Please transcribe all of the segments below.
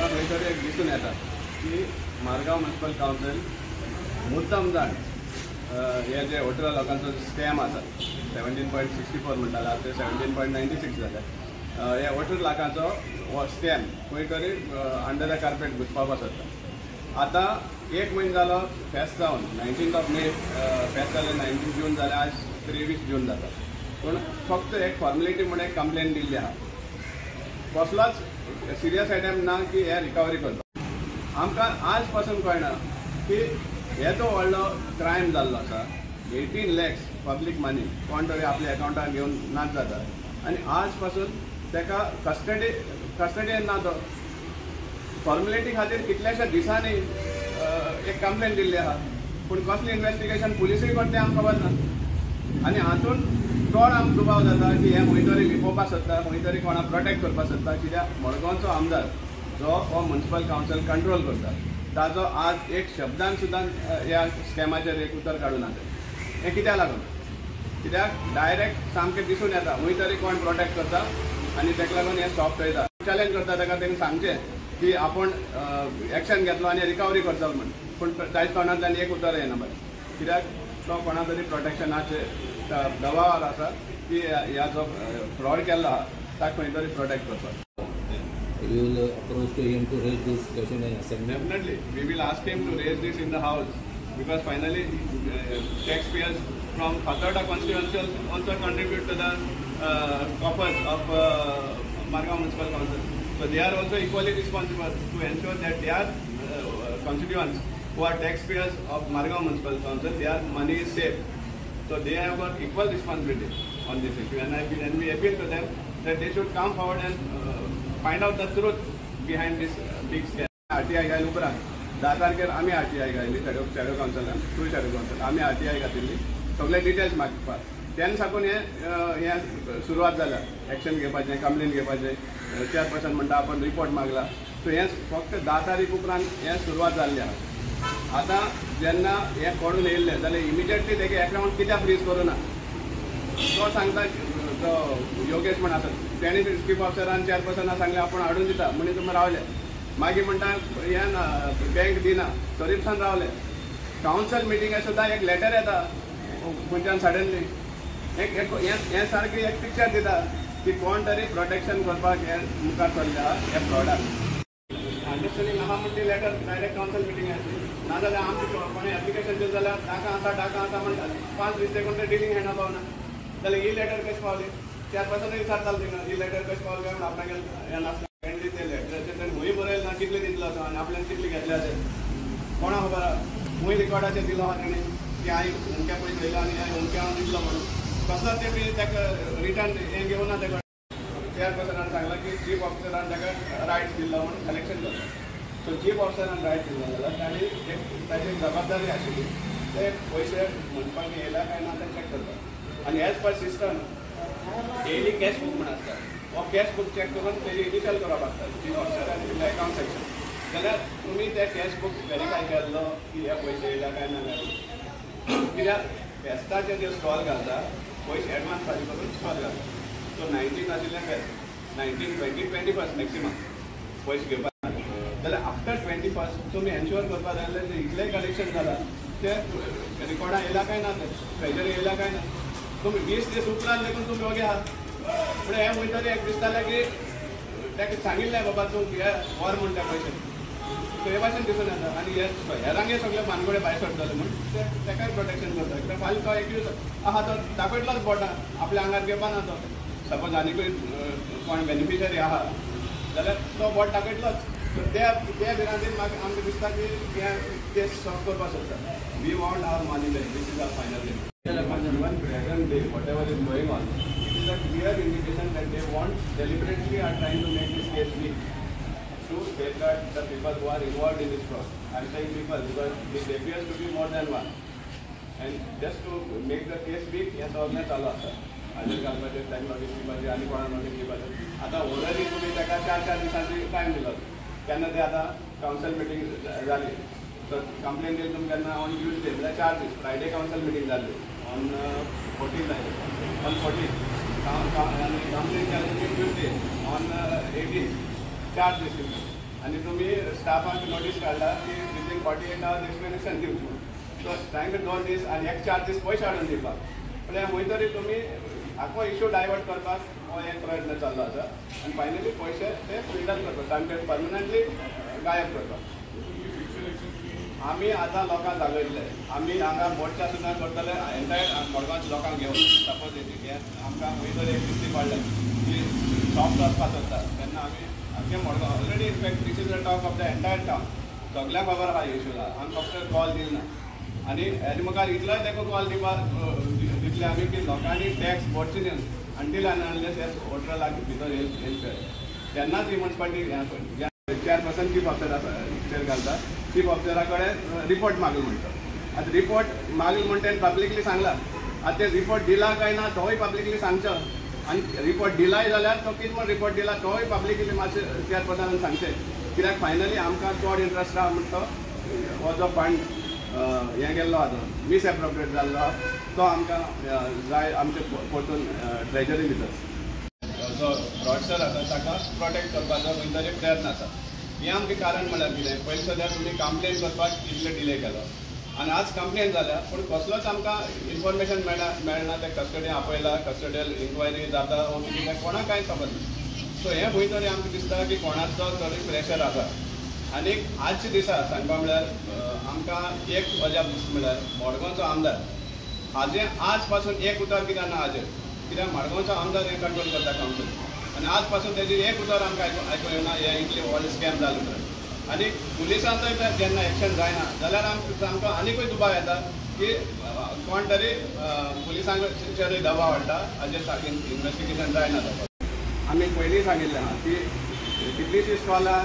म्हाका खंय तरी एक दिसून येता की मारगांव म्युनिसिपल कावन्सिल मुद्दम जाण हे जे हॉटेला लोकांचो स्कॅम आसा 17.64 म्हणटाले ते 17.96 जाले हे हॉटेल लोकांचो हो स्कॅम खंय तरी अंडर द कार्पेट घुसपावपा सोदता. आतां 1 म्हयनो जालो फेस्त जावन 19 मे फेस्त जाले 19 जून जाले आज 23 जून जाता पूण फक्त एक फॉर्मेलिटी म्हणून एक कंप्लेन दिल्ली आहा. कसलोच सिरियस आयटम ना की हे रिकवरी करता. आमकां आज पासून कळना की हे तो व्हडलो क्रायम जाल्लो आसा 18 lakhs पब्लीक मनी कोण तरी आपल्या अकाउंटार घेवन नाच जाता आनी आज पासून ताका कस्टडीन ना तो. फॉर्मेलिटी खातीर कितल्याशा दिसांनी एक कंप्लेन दिल्ली आहा पूण कसली इन्व्हेस्टिगेशन पुलिसूय करता आमकां खबर ना. आनी हातून चड आमकां दुबाव जाता की हे खंय तरी लिपोवपाक सोदता खंय तरी कोणाक प्रोटेक्ट करपाक सोदता कित्याक मडगांवचो आमदार जो हो म्युनिसिपल कावन्सिल कंट्रोल करता ताजो आज एक शब्दान सुद्दां ह्या स्कॅमाचेर एक उतर काडूं ना. हें कित्याक लागून कित्याक डायरेक्ट सामकें दिसून येता खंय तरी कोण प्रोटेक्ट करता आनी ताका लागून हें स्टॉप करता. चॅलेंज करता ताका तेणें सांगचें की आपण एक्शन घेतलो आनी रिकवरी करतलो म्हण पूण ताच्या तोंडांतल्यान एक उतर येना बरें कित्याक तो कोणा तरी प्रोटेक्शनाचे दबावार आसा की ह्या जो फ्रॉड केल्लो आहा ताका खंय तरी प्रोटेक्ट करचो. You will approach to him to raise this question in assembly? Definitely. We will ask him to raise this in the House because finally taxpayers from Khattada constituency also contribute to the coffers of Margaon Municipal Council. So they are also equally responsible to ensure that their constituents who are taxpayers of Margaon Municipal Council, their money is safe. So they have got equal responsibility on this issue and we appeal to them that they should come forward and find out the truth behind this big scam. RTI घायले उपरांत 10 तारखेर आमी RTI घायली shadow कावन्सिलान through shadow council आमी RTI घातिल्ली सगळे details मागपाक. तेन्ना साकून हे सुरवात जाल्या एक्शन घेवपाचें कंप्लेन घेवपाचें चेअरपर्सन म्हणटा आपण रिपोर्ट मागला. सो हें फक्त 10 तारीख उपरांत हें सुरवात जाल्ली आहा. आतां जेन्ना हें कळून येयल्लें जाल्यार इमिजिएटली तेगे अकाउंट कित्याक फ्रीज करूं ना तो सांगता तो योगेश म्हण आसा तेणी चीफ ऑफिसरान चेअरपर्सनाक सांगलें आपण हाडून दिता म्हणून तुमी रावले. मागीर म्हणटा हें बँक दिना तरी पासून रावले. कावन्सिल मिटिंगे सुद्दां एक लेटर येता खंयच्यान सडनली हें सारकें एक पिक्चर दिता की कोण तरी प्रोटेक्शन करपाक हे मुखार चल्ले आहा हे फ्रॉडाक. अंडरस्टँडिंग आहा म्हण ती लेटर डायरेक्ट कावन्सिल मिटिंगाची नाजाल्यार आमचे कोणें एप्लिकेशन दिलें जाल्यार टाका आसा म्हणटाले 5 दीस ते कोण ते डिलींग हेणा पावना जाल्यार ही लेटर कशी पावली चेअरपर्सन विचारतालो थिंगा ही लेटर कशी पावली काय म्हणून आपणाक हें नासलें एंड ते लेटराचेर तेणें खंय बरयलें ना कितले दितलो तो आनी आपल्यान कितले घेतले ते कोणा खबर आहा. खंय रिकॉर्डाचेर दिलो आहा तेणें की हांवें अमक्या पयस वयलो आनी हांवें अमक्या हांव दितलो म्हणून कसलोच ते बी ताका रिटर्न हें घेवं ना ताका. चेअरपर्सनान सांगलां की चीफ ऑफिसरान ताका रायट्स दिल्लो म्हणून कलेक्शन करता. सो चीफ ऑफिसरान रायट दिल्लो जाल्यार ताणी एक ताची जबाबदारी आशिल्ली ते पयशे म्हणपाक येयला काय ना ते चॅक करता. आनी as per system daily cash book म्हण आसता हो कॅश बूक चॅक करून तेजी इनिशियल करप आसता चीफ ऑफिसरान अकाउंट सेक्शन जाल्यार तुमी ते कॅश बूक व्हेरीफाय केल्लो की हे पयशे येयला काय ना कित्याक फेस्ताचे जे स्टॉल घालता पयशे एडवान्स फारीक करून स्टॉल घालता. सो 19 आशिल्लें फेस्त 19, 20, 21 मॅक्सिमम पयशे घेवपाक जाल्यार आफ्टर 21 तुमी एन्श्योर करपाक जाय जाल्यार इतलें कलेक्शन जालां ते रिकॉर्डां येयला काय ना ते ट्रेजरी येयला काय ना तुमी 20 दीस उपरांत लेगून तुमी ओगे आहात पूण हें खंय तरी एक दिसतालें की ताका सांगिल्लें बाबा तूं हे व्हर म्हूण ते पयशे सो हे भाशेन दिसून येता. आनी हेरांगे सगळे भानगडे भायर सरतले म्हणून ताकाय प्रोटेक्शन करता कित्याक फाल्यां तो एक्यूज आहा तो दाखयतलोच बोटां आपल्या आंगार घेवपा ना तो. सपोज आनीकूय कोण बेनिफिशरी आहा जाल्यार तो बोट दाखयतलोच. त्या भिरांतीन म्हाका आमकां दिसता की ते सॉल्व करपाक सोदता. We want our money back. This is our final day. Even present day, whatever is going on, it is a clear indication that they deliberately are trying to make this case weak to safeguard the people who are involved in this fraud. I am saying people because it appears to be more than one. And just to make the case weak, हे सगळें चालू आसा. आनी घालपाचें time notice दिवपाचें आनी कोणाक notice दिवपाचें. आतां ऑलरेडी तुमी ताका 4 दिसांची टायम दिलो केन्ना ते आतां कावन्सिल मिटींग जाली तर कंप्लेन दिली तुमी केन्ना ऑन ट्यूजडे म्हळ्यार 4 दीस फ्रायडे कावन्सिल मिटींग जाल्ली ऑन 14 ऑन 14 आनी कंप्लेन केली ट्यूजडे ऑन 18 4 दीस आनी तुमी स्टाफाक नोटीस काडला की विथीन 48 hours एक्सप्लेनेशन दिवचें. सो तांकां 2 दीस आनी एक 4 दीस पयशे हाडून दिवपाक. म्हळ्यार खंय तरी तुमी आखो इश्यू डायवर्ट करपाक हो एक प्रयत्न चाललो आसा आनी फायनली पयशे ते फ्रीडम करपाक तांकां परमनंटली गायब करपाक. आमी आतां लोकांक जागयतले. आमी हांगा मोर्चा सुद्दां करतले एंटायर मडगांवच्या लोकांक घेवन. सपोज आमकां खंय तरी एक दिश्टी पडलें की सॉफ्ट वचपाक सोदता तेन्ना आमी आमचे Madgaon already in fact this is the talk of the entire town. सगळ्यांक खबर आहा इश्यू आहा. आमी फक्त कॉल दिना आनी हेजे मुखार इतलोय तेका कॉल दिवपाक दितले आमी की लोकांनी टॅक्स भरची न्ही अंटील आनी अनलेस हे वॉटराक भितर येवचे. तेन्नाच ही म्युन्सिपालिटी चेअरपर्सन चीफ ऑफिसर आसा चेर घालता. चीफ ऑफिसरा कडेन रिपोर्ट मागूं म्हणटा. आतां रिपोर्ट मागूं म्हणटा पब्लिकली सांगला. आतां ते रिपोर्ट दिला काय ना तोय पब्लिकली सांगचो आनी रिपोर्ट दिलाय जाल्यार तो कितें म्हण रिपोर्ट दिला तोय पब्लिकली मातशें चेअरपर्सनान सांगचें. कित्याक फायनली आमकां चड इंट्रस्ट आहा म्हणटा तो हो जो फंड हें गेल्लो आहा तो मिसएप्रोप्रिएट जाल्लो आहा तो आमकां जाय आमचे परतून ट्रेजरी भितर जो फ्रॉडस्टर आसा ताका प्रोटेक्ट करपाचो खंय तरी प्रयत्न आसा. हें आमचें कारण म्हळ्यार कितें पयलीं सद्या तुमी कंप्लेन करपाक इतले डिले केलो आनी आज कंप्लेन जाल्या पूण कसलोच आमकां इन्फॉर्मेशन मेळना. ते कस्टडी आपयला कस्टडियल इन्क्वायरी जाता हो कितें कोणाक कांय खबर ना. सो हें खंय तरी आमकां दिसता की कोणाचो तरी प्रेशर आसा. आनी आजच्या दिसा सांगपा म्हळ्यार आमकां एक अजाप दिसता म्हळ्यार मडगांवचो आमदार हाजें आज पासून एक उतर कित्याक ना हाजेर. कित्याक मडगांवचो आमदार हें कंट्रोल करता कावन्सील आनी आज पासून तेजेर एक उतर आमकां आयकूं येवना हें इतलें व्हड स्कॅम जालें म्हणून. आनी पुलिसांचोय जेन्ना एक्शन जायना जाल्यार आमकां आनिकूय दुबाव येता की कोण तरी पुलिसांचेरूय दबाव हाडटा हाजेर सारकें इन्वेस्टिगेशन जायना जाता. आमी पयलीं सांगिल्लें आहा की कितलींशीं स्टॉलां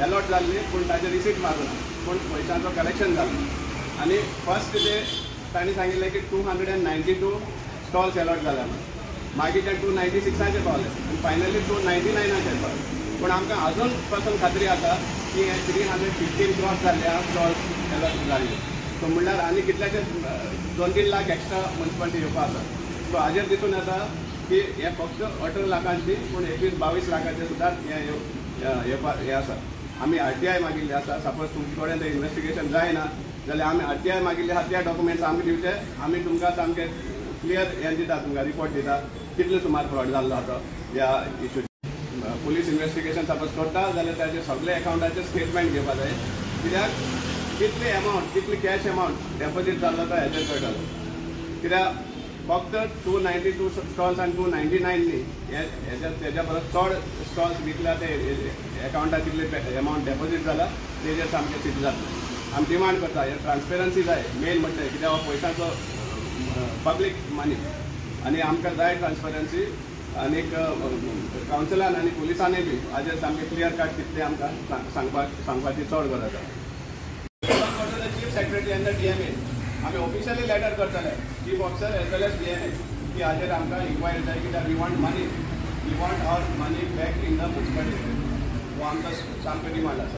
अलॉट जाल्लीं पूण ताजें रिसीट मारूना पूण पयशांचो कलेक्शन जालो. आनी फर्स्ट डे तांणी सांगिल्लें की 292 स्टॉल्स अलॉट जाल्या म्हणून. मागीर ते 296 पावले आनी फायनली 299 पावले. पूण आमकां अजून पासून खात्री आसा की हे 315 क्रॉस जाल्ले आहा स्टॉल्स अलॉट जाल्ले. सो म्हणल्यार आनी कितलेशेच 2-3 लाख एक्स्ट्रा म्युन्सिपालिटी येवपा आसा. सो हाजेर दिसून येता की हे फक्त 18 लाखांची पूण 21-22 लाखाचे सुद्दां हे आसा. आमी RTI मागिल्ली आसा. सपोज तुमचे कडेन तें इन्वेस्टिगेशन जायना जाल्यार आमी RTI मागिल्ली आहा. त्या डॉक्युमेंट्स आमी दिवचे. आमी तुमकां सामकें क्लियर हें दिता तुमकां रिपोर्ट दिता कितले सुमार फ्रॉड जाल्लो आसा ह्या इश्यू. पुलीस इन्वेस्टिगेशन सपोज करता जाल्यार ताचे सगळे अकाउंटाचे स्टेटमेंट घेवपा जाय. कित्याक कितले अमावंट कितले कॅश अमावंट डेपोजीट जाल्लो तो हेजेर कळटलो. कित्याक फक्त 292 स्टॉल्स आनी 299 न्ही तेज्या परस चड स्टॉल्स विकल्या ते अकाउंटाक कितले अमावंट डेपोजीट जाला तेजेर सामकें सिद्ध जातलें. आमी डिमांड करता हे ट्रान्सपेरन्सी जाय मेन म्हणटा कित्याक हो पयशांचो पब्लीक मनी आनी आमकां जाय ट्रान्सपरन्सी. आनीक कावन्सिलान आनी पुलिसांनी बी हाजेर सामकें क्लियर कट कितें आमकां सांगपाची चड गरज आसा. Chief secretary and the DMA आमी ऑफिशियली लेटर करतले chief officer as well as DMA की हाजेर आमकां इन्क्वायरी जाय कित्याक we want money we want our money back in the municipality. हो आमचो सामको डिमांड आसा.